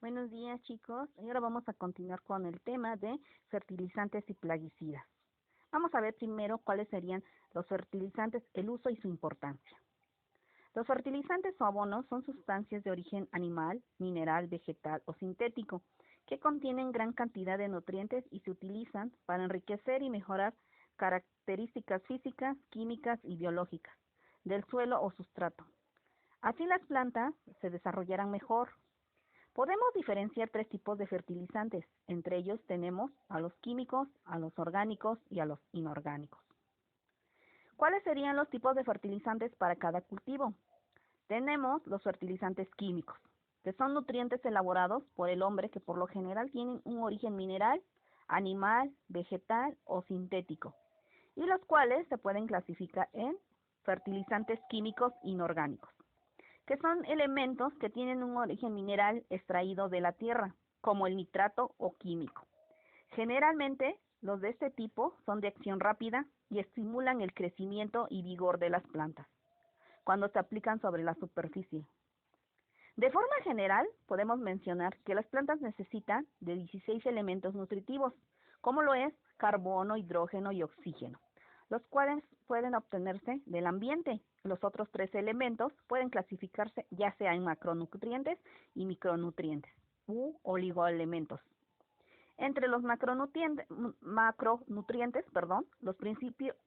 Buenos días, chicos. Y ahora vamos a continuar con el tema de fertilizantes y plaguicidas. Vamos a ver primero cuáles serían los fertilizantes, el uso y su importancia. Los fertilizantes o abonos son sustancias de origen animal, mineral, vegetal o sintético que contienen gran cantidad de nutrientes y se utilizan para enriquecer y mejorar características físicas, químicas y biológicas del suelo o sustrato. Así las plantas se desarrollarán mejor. Podemos diferenciar tres tipos de fertilizantes. Entre ellos tenemos a los químicos, a los orgánicos y a los inorgánicos. ¿Cuáles serían los tipos de fertilizantes para cada cultivo? Tenemos los fertilizantes químicos, que son nutrientes elaborados por el hombre que por lo general tienen un origen mineral, animal, vegetal o sintético, y los cuales se pueden clasificar en fertilizantes químicos inorgánicos, que son elementos que tienen un origen mineral extraído de la tierra, como el nitrato o químico. Generalmente, los de este tipo son de acción rápida y estimulan el crecimiento y vigor de las plantas, cuando se aplican sobre la superficie. De forma general, podemos mencionar que las plantas necesitan de 16 elementos nutritivos, como lo es carbono, hidrógeno y oxígeno, los cuales pueden obtenerse del ambiente. Los otros tres elementos pueden clasificarse ya sea en macronutrientes y micronutrientes u oligoelementos. Entre los macronutrientes, los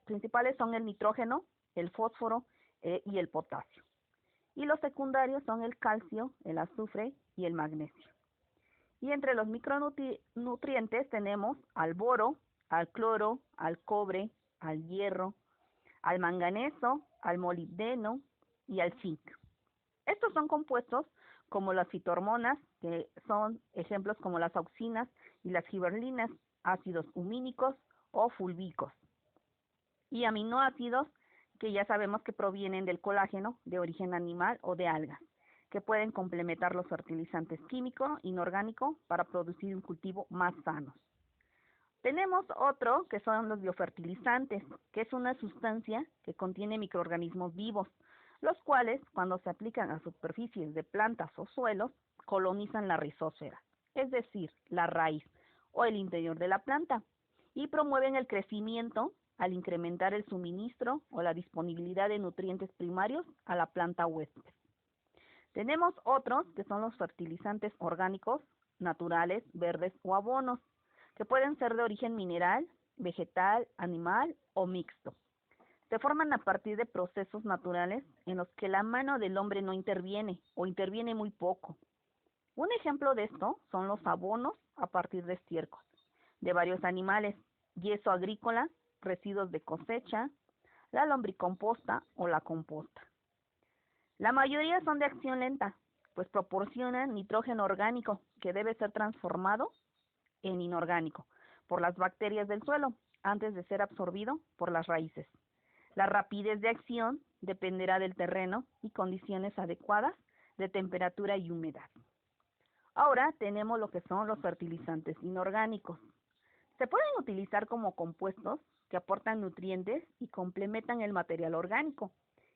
principales son el nitrógeno, el fósforo y el potasio. Y los secundarios son el calcio, el azufre y el magnesio. Y entre los micronutrientes tenemos al boro, al cloro, al cobre, al hierro, al manganeso, al molibdeno y al zinc. Estos son compuestos como las fitohormonas, que son ejemplos como las auxinas y las giberlinas, ácidos humínicos o fulvicos, y aminoácidos que ya sabemos que provienen del colágeno de origen animal o de algas, que pueden complementar los fertilizantes químico, inorgánico, para producir un cultivo más sano. Tenemos otro que son los biofertilizantes, que es una sustancia que contiene microorganismos vivos, los cuales, cuando se aplican a superficies de plantas o suelos, colonizan la rizósfera, es decir, la raíz o el interior de la planta, y promueven el crecimiento al incrementar el suministro o la disponibilidad de nutrientes primarios a la planta huésped. Tenemos otros que son los fertilizantes orgánicos, naturales, verdes o abonos, que pueden ser de origen mineral, vegetal, animal o mixto. Se forman a partir de procesos naturales en los que la mano del hombre no interviene o interviene muy poco. Un ejemplo de esto son los abonos a partir de estiércol de varios animales, yeso agrícola, residuos de cosecha, la lombricomposta o la composta. La mayoría son de acción lenta, pues proporcionan nitrógeno orgánico que debe ser transformado en inorgánico por las bacterias del suelo antes de ser absorbido por las raíces. La rapidez de acción dependerá del terreno y condiciones adecuadas de temperatura y humedad. Ahora tenemos lo que son los fertilizantes inorgánicos. Se pueden utilizar como compuestos que aportan nutrientes y complementan el material orgánico.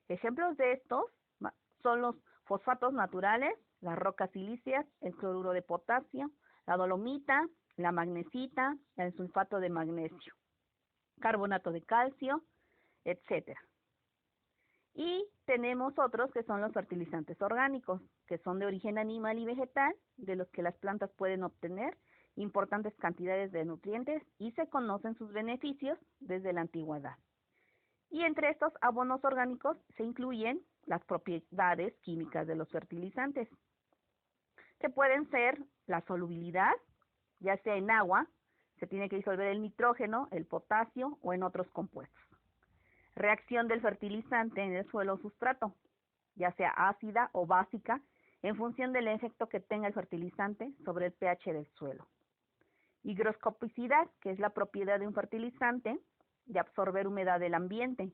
Ejemplos de estos son los fosfatos naturales, las rocas silíceas, el cloruro de potasio, la dolomita, la magnesita, el sulfato de magnesio, carbonato de calcio, etc. Y tenemos otros que son los fertilizantes orgánicos, que son de origen animal y vegetal, de los que las plantas pueden obtener importantes cantidades de nutrientes y se conocen sus beneficios desde la antigüedad. Y entre estos abonos orgánicos se incluyen las propiedades químicas de los fertilizantes, que pueden ser la solubilidad, ya sea en agua, se tiene que disolver el nitrógeno, el potasio o en otros compuestos. Reacción del fertilizante en el suelo o sustrato, ya sea ácida o básica, en función del efecto que tenga el fertilizante sobre el pH del suelo. Higroscopicidad, que es la propiedad de un fertilizante de absorber humedad del ambiente.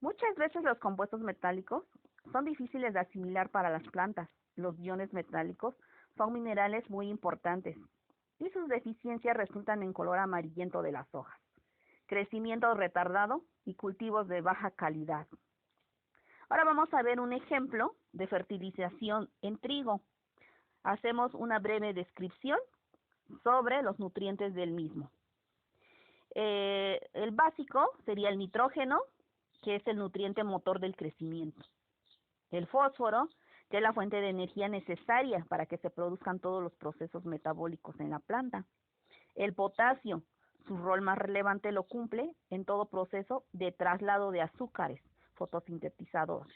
Muchas veces los compuestos metálicos son difíciles de asimilar para las plantas. Los iones metálicos son minerales muy importantes y sus deficiencias resultan en color amarillento de las hojas, crecimiento retardado y cultivos de baja calidad. Ahora vamos a ver un ejemplo de fertilización en trigo. Hacemos una breve descripción sobre los nutrientes del mismo. El básico sería el nitrógeno, que es el nutriente motor del crecimiento. El fósforo, que es la fuente de energía necesaria para que se produzcan todos los procesos metabólicos en la planta. El potasio, su rol más relevante lo cumple en todo proceso de traslado de azúcares fotosintetizadores.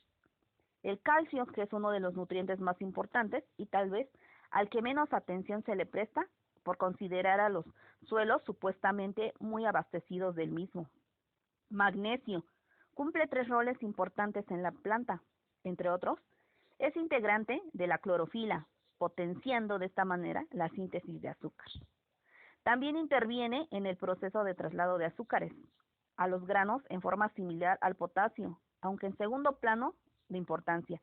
El calcio, que es uno de los nutrientes más importantes y tal vez al que menos atención se le presta por considerar a los suelos supuestamente muy abastecidos del mismo. Magnesio, cumple 3 roles importantes en la planta, entre otros, es integrante de la clorofila, potenciando de esta manera la síntesis de azúcar. También interviene en el proceso de traslado de azúcares a los granos en forma similar al potasio, aunque en segundo plano de importancia.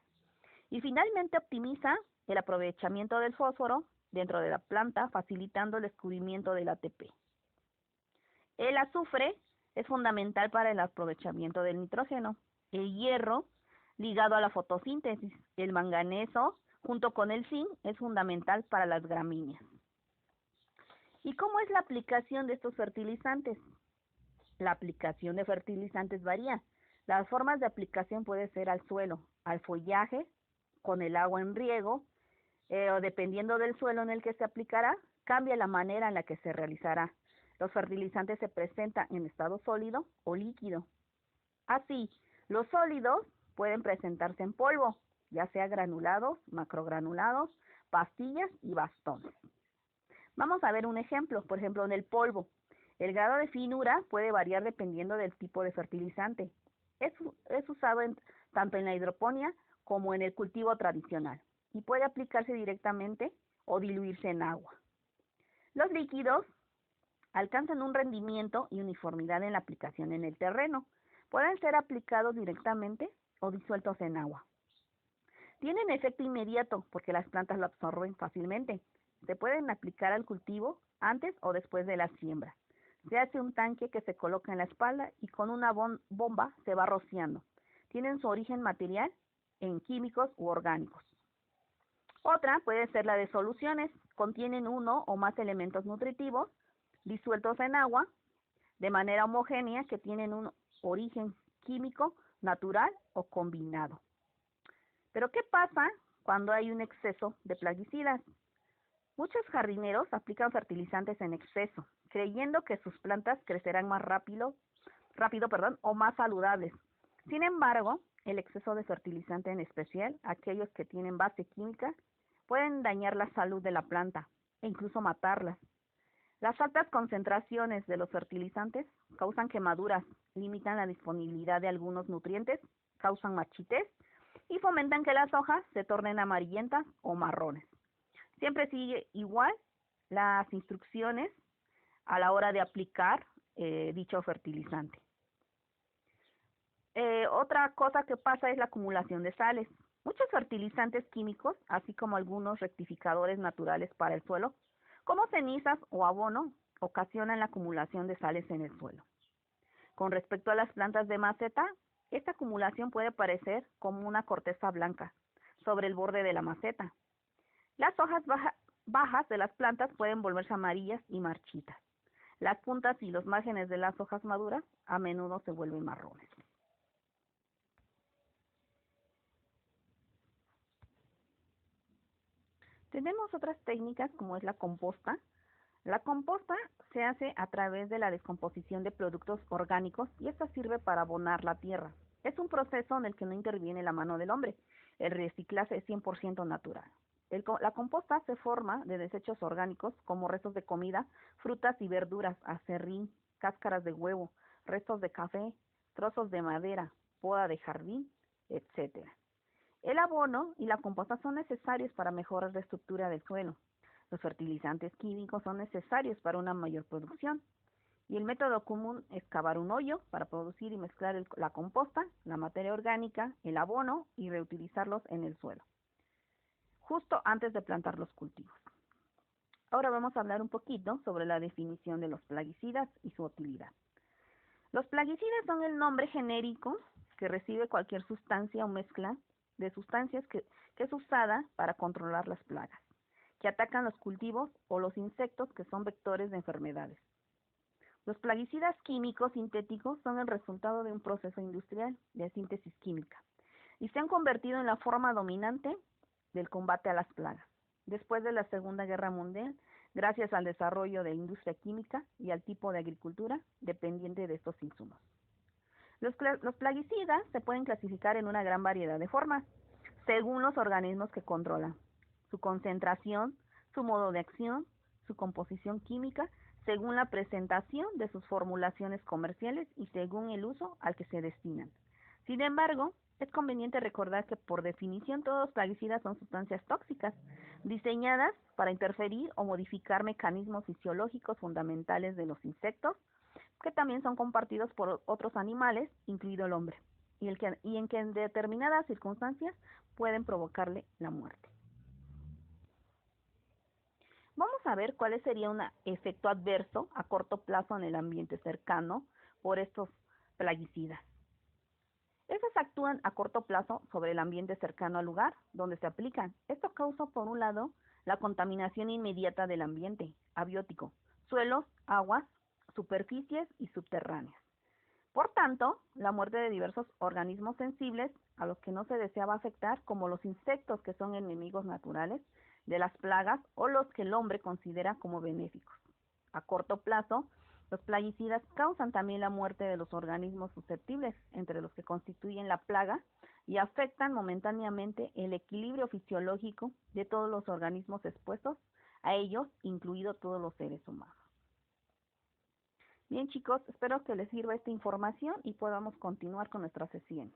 Y finalmente optimiza el aprovechamiento del fósforo dentro de la planta, facilitando el descubrimiento del ATP. El azufre es fundamental para el aprovechamiento del nitrógeno. El hierro, ligado a la fotosíntesis. El manganeso, junto con el zinc, es fundamental para las gramíneas. ¿Y cómo es la aplicación de estos fertilizantes? La aplicación de fertilizantes varía. Las formas de aplicación pueden ser al suelo, al follaje, con el agua en riego, o dependiendo del suelo en el que se aplicará, cambia la manera en la que se realizará. Los fertilizantes se presentan en estado sólido o líquido. Así, los sólidos pueden presentarse en polvo, ya sea granulados, macrogranulados, pastillas y bastones. Vamos a ver un ejemplo, por ejemplo, en el polvo. El grado de finura puede variar dependiendo del tipo de fertilizante. Es usado tanto en la hidroponía como en el cultivo tradicional y puede aplicarse directamente o diluirse en agua. Los líquidos alcanzan un rendimiento y uniformidad en la aplicación en el terreno. Pueden ser aplicados directamente o disueltos en agua. Tienen efecto inmediato porque las plantas lo absorben fácilmente. Se pueden aplicar al cultivo antes o después de la siembra. Se hace un tanque que se coloca en la espalda y con una bomba se va rociando. Tienen su origen material en químicos u orgánicos. Otra puede ser la de soluciones. Contienen uno o más elementos nutritivos disueltos en agua de manera homogénea que tienen un origen químico, natural o combinado. Pero ¿qué pasa cuando hay un exceso de plaguicidas? Muchos jardineros aplican fertilizantes en exceso, creyendo que sus plantas crecerán más rápido, o más saludables. Sin embargo, el exceso de fertilizante, en especial aquellos que tienen base química, pueden dañar la salud de la planta e incluso matarlas. Las altas concentraciones de los fertilizantes causan quemaduras, limitan la disponibilidad de algunos nutrientes, causan marchitez y fomentan que las hojas se tornen amarillentas o marrones. Siempre sigue igual las instrucciones a la hora de aplicar dicho fertilizante. Otra cosa que pasa es la acumulación de sales. Muchos fertilizantes químicos, así como algunos rectificadores naturales para el suelo, como cenizas o abono, ocasionan la acumulación de sales en el suelo. Con respecto a las plantas de maceta, esta acumulación puede parecer como una corteza blanca sobre el borde de la maceta. Las hojas bajas de las plantas pueden volverse amarillas y marchitas. Las puntas y los márgenes de las hojas maduras a menudo se vuelven marrones. Tenemos otras técnicas como es la composta. La composta se hace a través de la descomposición de productos orgánicos y esta sirve para abonar la tierra. Es un proceso en el que no interviene la mano del hombre. El reciclaje es 100% natural. La composta se forma de desechos orgánicos como restos de comida, frutas y verduras, acerrín, cáscaras de huevo, restos de café, trozos de madera, poda de jardín, etc. El abono y la composta son necesarios para mejorar la estructura del suelo. Los fertilizantes químicos son necesarios para una mayor producción. Y el método común es cavar un hoyo para producir y mezclar la composta, la materia orgánica, el abono y reutilizarlos en el suelo, justo antes de plantar los cultivos. Ahora vamos a hablar un poquito sobre la definición de los plaguicidas y su utilidad. Los plaguicidas son el nombre genérico que recibe cualquier sustancia o mezcla de sustancias que es usada para controlar las plagas. que atacan los cultivos o los insectos que son vectores de enfermedades. Los plaguicidas químicos sintéticos son el resultado de un proceso industrial de síntesis química y se han convertido en la forma dominante del combate a las plagas. Después de la Segunda Guerra Mundial, gracias al desarrollo de la industria química y al tipo de agricultura dependiente de estos insumos. Los plaguicidas se pueden clasificar en una gran variedad de formas, según los organismos que controlan, su concentración, su modo de acción, su composición química, según la presentación de sus formulaciones comerciales y según el uso al que se destinan. Sin embargo, es conveniente recordar que por definición todos los plaguicidas son sustancias tóxicas, diseñadas para interferir o modificar mecanismos fisiológicos fundamentales de los insectos, que también son compartidos por otros animales, incluido el hombre, y en que en determinadas circunstancias pueden provocarle la muerte. Vamos a ver cuál sería un efecto adverso a corto plazo en el ambiente cercano por estos plaguicidas. Estos actúan a corto plazo sobre el ambiente cercano al lugar donde se aplican. Esto causa, por un lado, la contaminación inmediata del ambiente abiótico, suelos, aguas, superficies y subterráneas. Por tanto, la muerte de diversos organismos sensibles a los que no se deseaba afectar, como los insectos que son enemigos naturales de las plagas o los que el hombre considera como benéficos. A corto plazo, los plaguicidas causan también la muerte de los organismos susceptibles, entre los que constituyen la plaga, y afectan momentáneamente el equilibrio fisiológico de todos los organismos expuestos a ellos, incluidos todos los seres humanos. Bien, chicos, espero que les sirva esta información y podamos continuar con nuestra sesión.